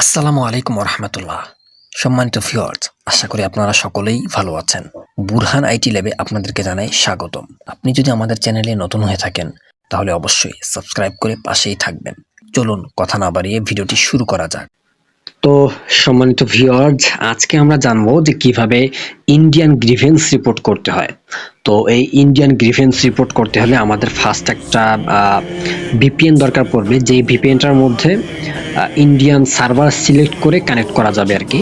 আসসালামু আলাইকুম রহমতুল্লাহ। সম্মানিত ভিউয়ার্স, আশা করি আপনারা সকলেই ভালো আছেন। বুরহান আইটি ল্যাবে আপনাদেরকে জানাই স্বাগতম। আপনি যদি আমাদের চ্যানেলে নতুন হয়ে থাকেন তাহলে অবশ্যই সাবস্ক্রাইব করে পাশেই থাকবেন। চলুন কথা না বাড়িয়ে ভিডিওটি শুরু করা যাক। তো সম্মানিত ভিউয়ার্স, আজকে আমরা জানবো যে কিভাবে ইন্ডিয়ান গ্রিভেন্স রিপোর্ট করতে হয়। তো এই ইন্ডিয়ান গ্রিভেন্স রিপোর্ট করতে হলে আমাদের ফার্স্ট একটা ভিপিএন দরকার পড়বে, যেই ভিপিএনটার মধ্যে ইন্ডিয়ান সার্ভার সিলেক্ট করে কানেক্ট করা যাবে আর কি।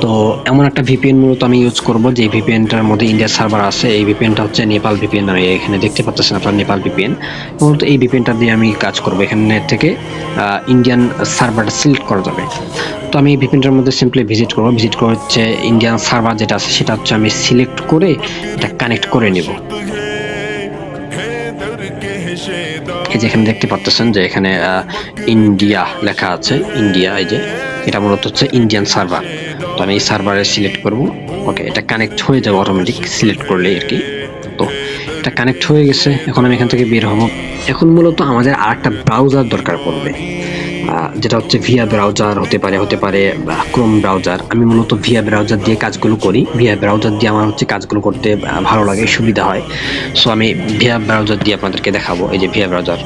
তো এমন একটা ভিপিএন মূলত আমি ইউজ করব, যে ভিপিএনটার মধ্যে ইন্ডিয়ার সার্ভার আছে। এই ভিপিএনটা হচ্ছে নেপাল ভিপিএন, আমি এখানে দেখতে পাচ্ছেন আপনারা নেপাল ভিপিএন। মূলত এই ভিপিএনটা দিয়ে আমি কাজ করব। এখানে থেকে ইন্ডিয়ান সার্ভারটা সিলেক্ট করা যাবে। তো আমি এই ভিপিএনটার মধ্যে সিম্পলি ভিজিট করব। ভিজিট করে হচ্ছে ইন্ডিয়ান সার্ভার যেটা আছে সেটা হচ্ছে আমি সিলেক্ট করে এটা কানেক্ট করে নেব। এই যে এখানে দেখতে পাচ্ছেন যে এখানে ইন্ডিয়া লেখা আছে, ইন্ডিয়া। এই যে এটা মূলত হচ্ছে ইন্ডিয়ান সার্ভার। তো আমি এই সার্ভারে সিলেক্ট করব। ওকে, এটা কানেক্ট হয়ে যাবে অটোমেটিক সিলেক্ট করলে আর কি। তো এটা কানেক্ট হয়ে গেছে। এখন আমি এখান থেকে বের হব। এখন মূলত আমাদের আরেকটা ব্রাউজার দরকার পড়বে, যেটা হচ্ছে ভিয়া ব্রাউজার হতে পারে ক্রোম ব্রাউজার। আমি মূলত ভিয়া ব্রাউজার দিয়ে কাজগুলো করি। ভিয়া ব্রাউজার দিয়ে আমার হচ্ছে কাজগুলো করতে ভালো লাগে, সুবিধা হয়। সো আমি ভিয়া ব্রাউজার দিয়ে আপনাদেরকে দেখাবো। এই যে ভিয়া ব্রাউজার।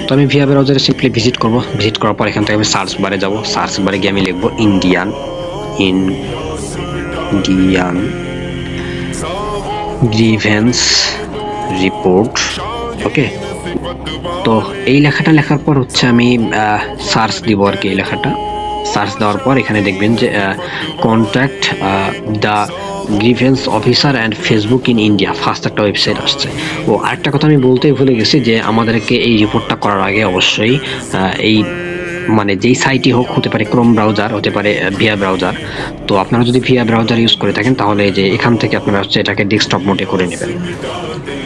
তো আমি ভিয়া ব্রাউজারে সিম্পলি ভিজিট করব। ভিজিট করার পর এখান থেকে আমি সার্চ বারে যাব। সার্চ বারে গিয়ে আমি লিখব ইন্ডিয়ান গ্রিভেন্স রিপোর্ট। ওকে, তো এই লেখাটা লেখার পর হচ্ছে আমি সার্চ দিব আর কি। এই লেখাটা সার্চ দেওয়ার পর এখানে দেখবেন যে contact the grievance officer and Facebook in India, first একটা ওয়েবসাইট আসছে। ও আরেকটা কথা আমি বলতেই ভুলে গেছি, যে আমাদেরকে এই রিপোর্টটা করার আগে অবশ্যই এই মানে যেই সাইটই হোক, হতে পারে ক্রোম ব্রাউজার, হতে পারে ভিয়া ব্রাউজার। তো আপনারা যদি ভিয়া ব্রাউজার ইউজ করে থাকেন তাহলে এই যে এখান থেকে আপনারা হচ্ছে এটাকে ডেস্কটপ মোডে করে নেবেন।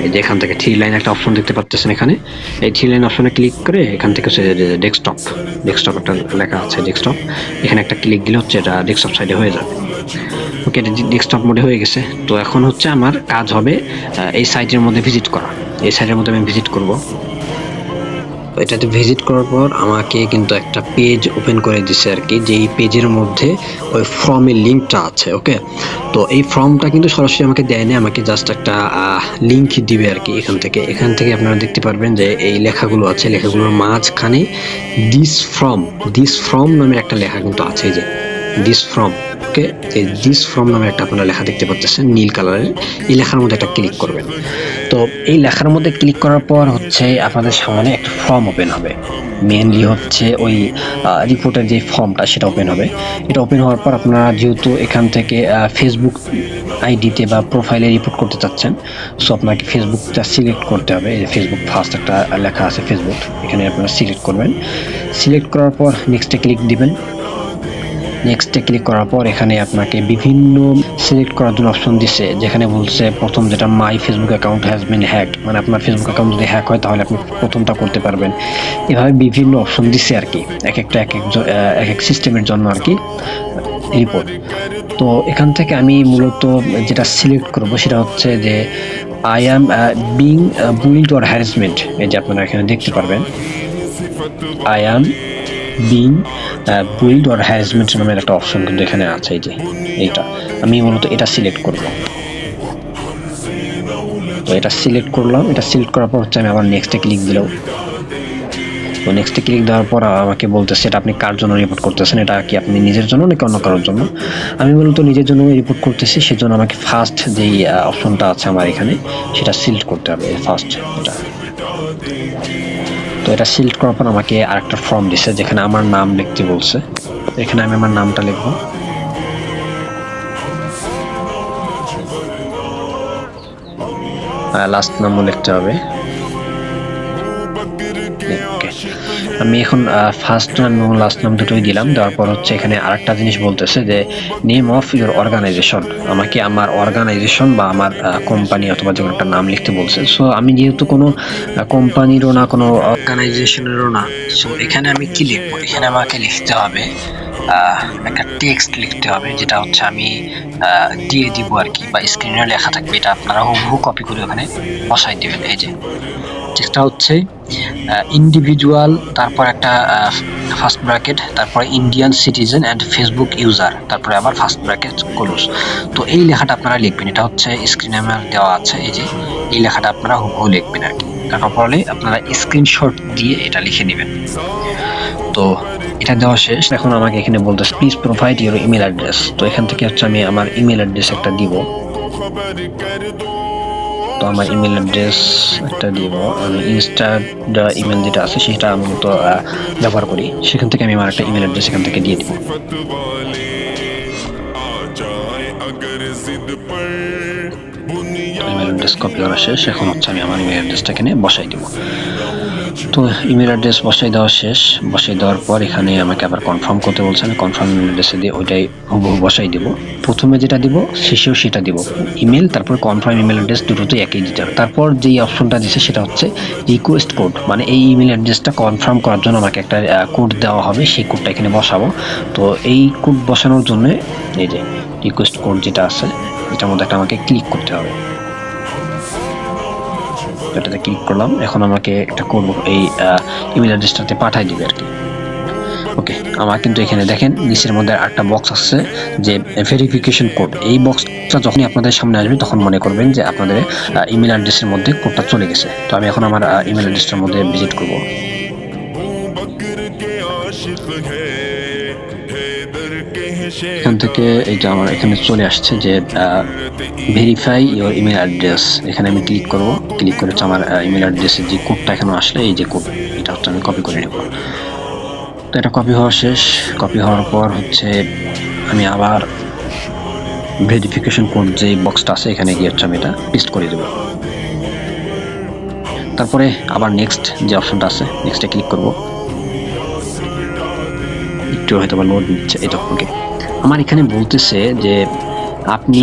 এই যে এখান থেকে থ্রি লাইন একটা অপশন দেখতে পাচ্ছেন এখানে। এই থ্রি লাইন অপশনে ক্লিক করে এখান থেকে হচ্ছে ডেস্কটপ একটা লেখা আছে, ডেস্কটপ। এখানে একটা ক্লিক দিলে হচ্ছে এটা ডেস্কটপ সাইডে হয়ে যাবে। ওকে, এটা ডেস্কটপ মোডে হয়ে গেছে। তো এখন হচ্ছে আমার কাজ হবে এই সাইটের মধ্যে ভিজিট করা। এই সাইটের মধ্যে আমি ভিজিট করব। এটাতে ভিজিট করার পর আমাকে কিন্তু একটা পেজ ওপেন করে দিছে আর কি, যেই পেজের মধ্যে ওই ফর্মের লিঙ্কটা আছে। ওকে, তো এই ফর্মটা কিন্তু সরাসরি আমাকে দেয় না, আমাকে জাস্ট একটা লিঙ্ক দিবে আর কি। এখান থেকে আপনারা দেখতে পারবেন যে এই লেখাগুলো আছে, লেখাগুলোর মাঝখানে দিস ফর্ম নামের একটা লেখা কিন্তু আছে। এই যে দিস ফর্ম। ওকে, এই দিস ফর্ম নামে একটা আপনারা লেখা দেখতে পাচ্ছেন নীল কালারের। এই লেখার মধ্যে একটা ক্লিক করবেন। তো এই লেখার মধ্যে ক্লিক করার পর হচ্ছে আপনাদের সামনে একটা ফর্ম ওপেন হবে। মেনলি হচ্ছে ওই রিপোর্টের যে ফর্মটা সেটা ওপেন হবে। এটা ওপেন হওয়ার পর আপনারা যেহেতু এখান থেকে ফেসবুক আইডিতে বা প্রোফাইলে রিপোর্ট করতে চাচ্ছেন, সো আপনাকে ফেসবুকটা সিলেক্ট করতে হবে। এই ফেসবুক ফার্স্ট একটা লেখা আছে ফেসবুক, এখানে আপনারা সিলেক্ট করবেন। সিলেক্ট করার পর নেক্সটে ক্লিক দিবেন। নেক্সটে ক্লিক করার পর এখানে আপনাকে বিভিন্ন সিলেক্ট করার জন্য অপশন দিচ্ছে, যেখানে বলছে প্রথম যেটা my Facebook account has been hacked, মানে আপনার ফেসবুক অ্যাকাউন্ট যদি হ্যাক হয় তাহলে আপনি প্রথমটা করতে পারবেন। এভাবে বিভিন্ন অপশন দিচ্ছে আর কি, এক এক সিস্টেমের জন্য আর কি রিপোর্ট। তো এখান থেকে আমি মূলত যেটা সিলেক্ট করব সেটা হচ্ছে যে I am being bullied or harassment. এই যে আপনারা এখানে দেখতে পারবেন I am being bullied or harassment নামের একটা অপশন কিন্তু এখানে আছে। এই যে এইটা আমি মূলত এটা সিলেক্ট করব। তো এটা সিলেক্ট করলাম। এটা সিলেক্ট করার পর হচ্ছে আমি আবার নেক্সটে ক্লিক দিলাম। তো নেক্সটে ক্লিক দেওয়ার পর আমাকে বলতেছে এটা আপনি কার জন্য রিপোর্ট করতেছেন, এটা কি আপনি নিজের জন্য নাকি অন্য কারোর জন্য। আমি মূলত নিজের জন্য রিপোর্ট করতেছি, সেজন্য আমাকে ফার্স্ট যেই অপশনটা আছে আমার এখানে সেটা সিলেক্ট করতে হবে, ফার্স্ট এটা। তো এটা সিলেক্ট করার পর আমাকে আরেকটা ফর্ম দিছে, যেখানে আমার নাম লিখতে বলছে। এখানে আমি আমার নামটা লিখব। লাস্ট নামও লিখতে হবে। আমি এখন ফার্স্ট নাম এবং লাস্ট নাম দুটোই দিলাম। দেওয়ার পর হচ্ছে এখানে আরেকটা জিনিস বলতেছে যে নেম অফ ইউর অর্গানাইজেশন। আমাকে আমার অর্গানাইজেশন বা আমার কোম্পানি অথবা যে কোনো একটা নাম লিখতে বলছে। সো আমি যেহেতু কোনো কোম্পানিরও না, কোনো অর্গানাইজেশনেরও না, সো এখানে আমি কি লিখবো, এখানে আমাকে লিখতে হবে একটা টেক্সট লিখতে হবে, যেটা হচ্ছে আমি দিয়ে দিব আর কি, বা স্ক্রিনে লেখা থাকবে। এটা আপনারা হুবহু কপি করে ওখানে বসাই দিবেন। এই যে টেক্সটটা হচ্ছে ইন্ডিভিজুয়াল, তারপর একটা ফার্স্ট ব্র্যাকেট, তারপর Indian citizen and Facebook user, তারপরে আবার ফার্স্ট ব্র্যাকেট ক্লোজ। তো এই লেখাটা আপনারা লিখবেন, এটা হচ্ছে স্ক্রিনে আমার দেওয়া আছে, এই যে এই লেখাটা আপনারা হুবহু লিখবেন আর কি। তারপর পরে আপনারা স্ক্রিনশট দিয়ে এটা লিখে নেবেন। তো এটা দেওয়া শেষ। এখন আমাকে এখানে বলতেছে please provide your email address. তো এখান থেকে হচ্ছে আমি আমার ইমেল অ্যাড্রেস একটা দিব। তো আমার ইমেল অ্যাড্রেস একটা দিব, আমি ইনস্টার ইমেল যেটা আছে সেটা আমি তো ব্যবহার করি, সেখান থেকে আমি আমার একটা ইমেল অ্যাড্রেস এখান থেকে দিয়ে দিব। ইমেল অ্যাড্রেস কপি করা শেষ। এখন হচ্ছে আমি আমার ইমেল অ্যাড্রেসটা এখানে বসাই দিব। তো ইমেল অ্যাড্রেস বসাই দেওয়া শেষ। বসাই দেওয়ার পর এখানে আমাকে আবার কনফার্ম করতে বলছে, আমি কনফার্ম ইমেল অ্যাড্রেসে দিয়ে ওইটাই হুবহু বসাই দিব। প্রথমে যেটা দিব শেষেও সেটা দিব, ইমেল তারপর কনফার্ম ইমেল অ্যাড্রেস দুটোতেই একই দিতে হবে। তারপর যেই অপশনটা দিচ্ছে সেটা হচ্ছে রিকোয়েস্ট কোড, মানে এই ইমেল অ্যাড্রেসটা কনফার্ম করার জন্য আমাকে একটা কোড দেওয়া হবে, সেই কোডটা এখানে বসাবো। তো এই কোড বসানোর জন্য এই যে রিকোয়েস্ট কোড যেটা আছে এটার মধ্যে একটা আমাকে ক্লিক করতে হবে। এটাতে ক্লিক করলাম। এখন আমাকে একটা কোড এই ইমেল অ্যাড্রেসটাতে পাঠিয়ে দিবে আর কি। ওকে, আমার কিন্তু এখানে দেখেন নিচের মধ্যে একটা বক্স আছে যে ভেরিফিকেশন কোড। এই বক্সটা যখনই আপনাদের সামনে আসবে তখন মনে করবেন যে আপনাদের ইমেল অ্যাড্রেসের মধ্যে কোডটা চলে গেছে। তো আমি এখন আমার ইমেল অ্যাড্রেসটার মধ্যে ভিজিট করব। এখান থেকে এইটা আমার এখানে চলে আসছে যে ভেরিফাই ইওর ইমেল অ্যাড্রেস, এখানে আমি ক্লিক করব। ক্লিক করে হচ্ছে আমার ইমেল অ্যাড্রেসের যে কোডটা এখানে আসলে এই যে কোড, এটা হচ্ছে আমি কপি করে নেব। তো এটা কপি হওয়া শেষ। কপি হওয়ার পর হচ্ছে আমি আবার ভেরিফিকেশন কোড যে বক্সটা আছে এখানে গিয়ে হচ্ছে আমি এটা পেস্ট করে দেব। তারপরে আবার নেক্সট যে অপশনটা আছে নেক্সটে ক্লিক করব। একটু হয়তো বা লোড নিচ্ছে, এটা ওকে। আমার এখানে বলতেছে যে আপনি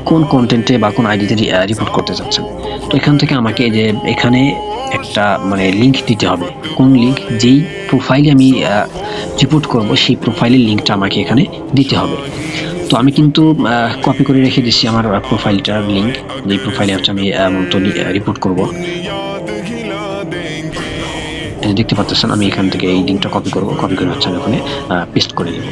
কোন কন্টেন্টে বা কোন আইডিতে রিপোর্ট করতে চাচ্ছেন। তো এখান থেকে আমাকে যে এখানে একটা মানে লিঙ্ক দিতে হবে। কোন লিঙ্ক? যেই প্রোফাইলে আমি রিপোর্ট করব সেই প্রোফাইলের লিঙ্কটা আমাকে এখানে দিতে হবে। তো আমি কিন্তু কপি করে রেখে দিচ্ছি আমার প্রোফাইলটার লিঙ্ক, যেই প্রোফাইলে হচ্ছে আমি মূলত রিপোর্ট করব। দেখতে পাচ্ছেন আমি এখান থেকে এই লিঙ্কটা কপি করব, কপি করে হচ্ছে আমি ওখানে পেস্ট করে দেব।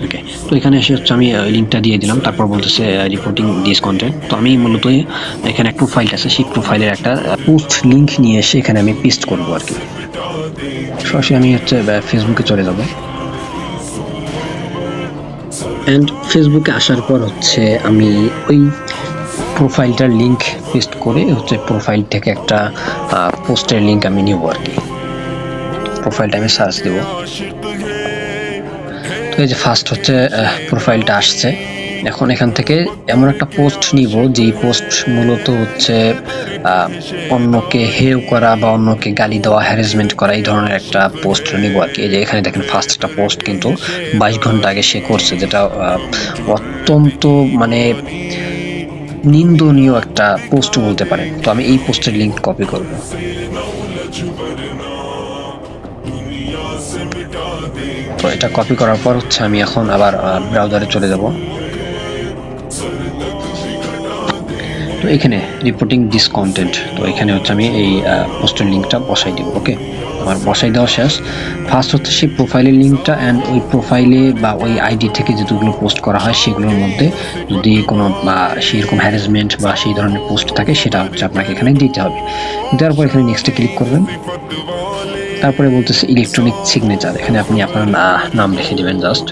ওকে, তো এখানে এসে হচ্ছে আমি লিঙ্কটা দিয়ে দিলাম। তারপর বলতেছে রিপোর্টিং দিস কন্টেন্ট। তো আমি মূলত এখানে একটা প্রোফাইল আছে, সেই প্রোফাইলের একটা পোস্ট লিঙ্ক নিয়ে এসে এখানে আমি পেস্ট করব আর কি। সরাসরি আমি হচ্ছে ফেসবুকে চলে যাব। অ্যান্ড ফেসবুকে আসার পর হচ্ছে আমি ওই প্রোফাইলটার লিঙ্ক পেস্ট করে হচ্ছে প্রোফাইল থেকে একটা পোস্টের লিঙ্ক আমি নিব আর কি। প্রোফাইলটা আমি সার্চ দেব। তো এই যে ফার্স্ট হচ্ছে প্রোফাইলটা আসছে। এখন এখান থেকে এমন একটা পোস্ট নিব যেই পোস্ট মূলত হচ্ছে অন্যকে হেয় করা বা অন্যকে গালি দেওয়া, হ্যারাসমেন্ট করা, এই ধরনের একটা পোস্ট নিব আর কি। এই যে এখানে দেখেন ফার্স্ট একটা পোস্ট কিন্তু 22 ঘন্টা আগে সে করছে, যেটা অত্যন্ত মানে নিন্দনীয় একটা পোস্ট বলতে পারেন। তো আমি এই পোস্টের লিঙ্ক কপি করব। তো এটা কপি করার পর হচ্ছে আমি এখন আবার ব্রাউজারে চলে যাব। তো এখানে রিপোর্টিং দিস কন্টেন্ট, তো এখানে হচ্ছে আমি এই পোস্টের লিঙ্কটা বসাই দিব। ওকে, আমার বসাই দেওয়া শেষ। ফার্স্ট হচ্ছে সেই প্রোফাইলের লিঙ্কটা, অ্যান্ড ওই প্রোফাইলে বা ওই আইডি থেকে যেগুলো পোস্ট করা হয় সেগুলোর মধ্যে যদি কোনো সেরকম হ্যারাসমেন্ট বা সেই ধরনের পোস্ট থাকে সেটা হচ্ছে আপনাকে এখানে দিতে হবে। দেওয়ার পর এখানে নেক্সটে ক্লিক করবেন। তারপরে বলতেছে ইলেকট্রনিক সিগনেচার, এখানে আপনি আপনার নাম লিখে দেবেন। জাস্ট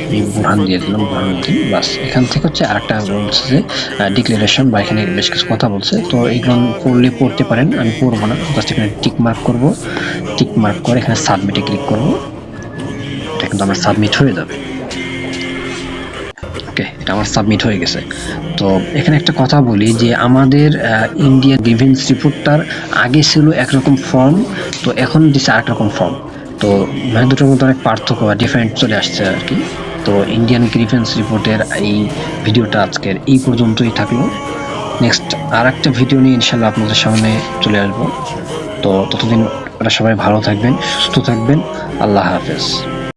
আমি বুরহান দিয়ে দিলাম, বুরহানুদ্দিন, বাস। এখান থেকে হচ্ছে আরেকটা বলছে যে ডিক্লারেশন, বা এখানে বেশ কিছু কথা বলছে। তো এইগুলো পড়তে পারেন, আমি পড়বো না। জাস্ট এখানে টিক মার্ক করব। টিক মার্ক করে এখানে সাবমিটে ক্লিক করব। এটা কিন্তু আমার সাবমিট হয়ে যাবে। ওকে, এটা আমার সাবমিট হয়ে গেছে। তো এখানে একটা কথা বলি যে আমাদের ইন্ডিয়ান গ্রিভেন্স রিপোর্টটার আগে ছিল একরকম ফর্ম, তো এখন দিচ্ছে আরেক রকম ফর্ম। তো মানে দুটোর মধ্যে অনেক পার্থক্য বা ডিফারেন্ট চলে আসছে আর কি। তো ইন্ডিয়ান গ্রিভেন্স রিপোর্টের এই ভিডিওটা আজকের এই পর্যন্তই থাকলো। নেক্সট আর একটা ভিডিও নিয়ে ইনশাল্লাহ আপনাদের সামনে চলে আসবো। তো ততদিন সবাই ভালো থাকবেন, সুস্থ থাকবেন। আল্লাহ হাফেজ।